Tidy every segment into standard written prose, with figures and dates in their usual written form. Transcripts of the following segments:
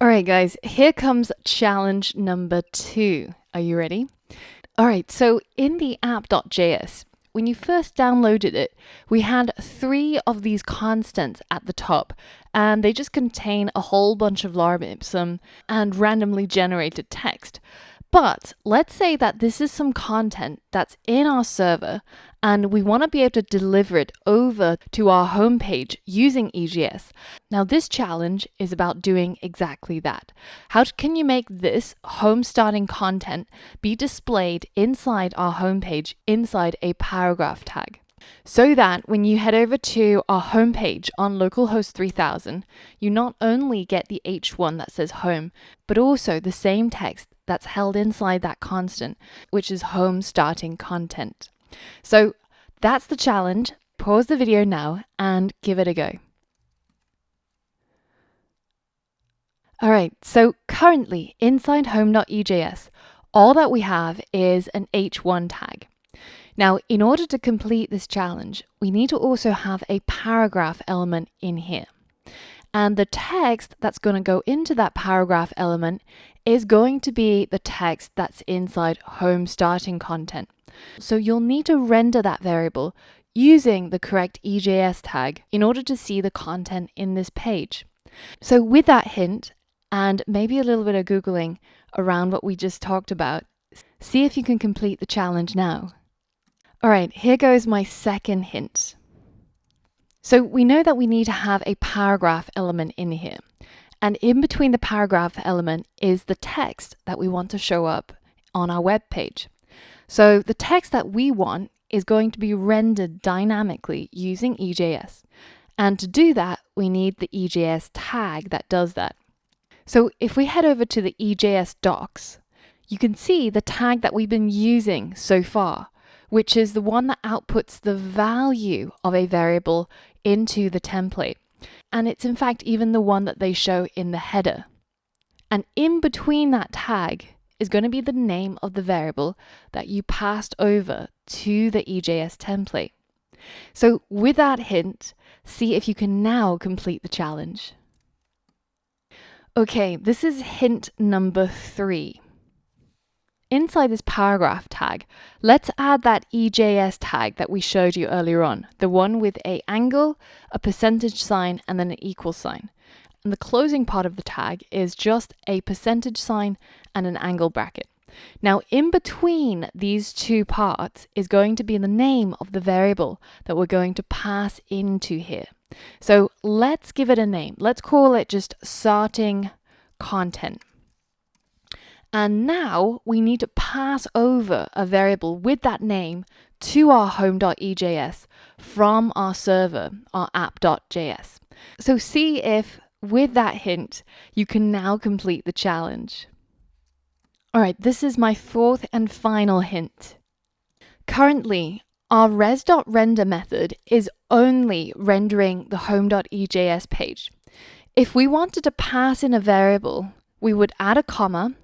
All right, guys, here comes challenge number 2. Are you ready? All right, so in the app.js, when you first downloaded it, we had 3 of these constants at the top, and they just contain a whole bunch of lorem ipsum and randomly generated text. But let's say that this is some content that's in our server and we want to be able to deliver it over to our homepage using EJS. Now, this challenge is about doing exactly that. How can you make this home starting content be displayed inside our homepage inside a paragraph tag? So that when you head over to our homepage on localhost 3000, you not only get the H1 that says home, but also the same text that's held inside that constant, which is home starting content. So that's the challenge. Pause the video now and give it a go. All right, so currently inside home.ejs, all that we have is an H1 tag. Now, in order to complete this challenge, we need to also have a paragraph element in here. And the text that's going to go into that paragraph element is going to be the text that's inside home starting content. So you'll need to render that variable using the correct EJS tag in order to see the content in this page. So with that hint, and maybe a little bit of Googling around what we just talked about, see if you can complete the challenge now. All right, here goes my second hint. So we know that we need to have a paragraph element in here. And in between the paragraph element is the text that we want to show up on our web page. So the text that we want is going to be rendered dynamically using EJS. And to do that, we need the EJS tag that does that. So if we head over to the EJS docs, you can see the tag that we've been using so far, which is the one that outputs the value of a variable into the template. And it's in fact even the one that they show in the header. And in between that tag is going to be the name of the variable that you passed over to the EJS template. So with that hint, see if you can now complete the challenge. Okay, this is hint number 3. Inside this paragraph tag, let's add that EJS tag that we showed you earlier on, the one with an angle, a percentage sign, and then an equal sign. And the closing part of the tag is just a percentage sign and an angle bracket. Now, in between these two parts is going to be the name of the variable that we're going to pass into here. So let's give it a name. Let's call it just starting content. And now we need to pass over a variable with that name to our home.ejs from our server, our app.js. So see if, with that hint, you can now complete the challenge. All right, this is my 4th and final hint. Currently, our res.render method is only rendering the home.ejs page. If we wanted to pass in a variable, we would add a comma,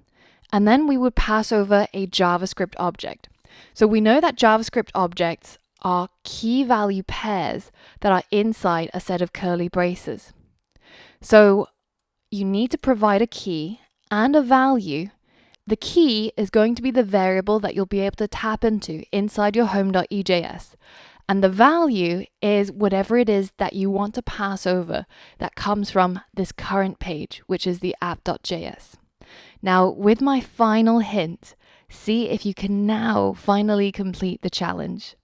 and then we would pass over a JavaScript object. So we know that JavaScript objects are key value pairs that are inside a set of curly braces. So you need to provide a key and a value. The key is going to be the variable that you'll be able to tap into inside your home.ejs. And the value is whatever it is that you want to pass over that comes from this current page, which is the app.js. Now, with my final hint, see if you can now finally complete the challenge.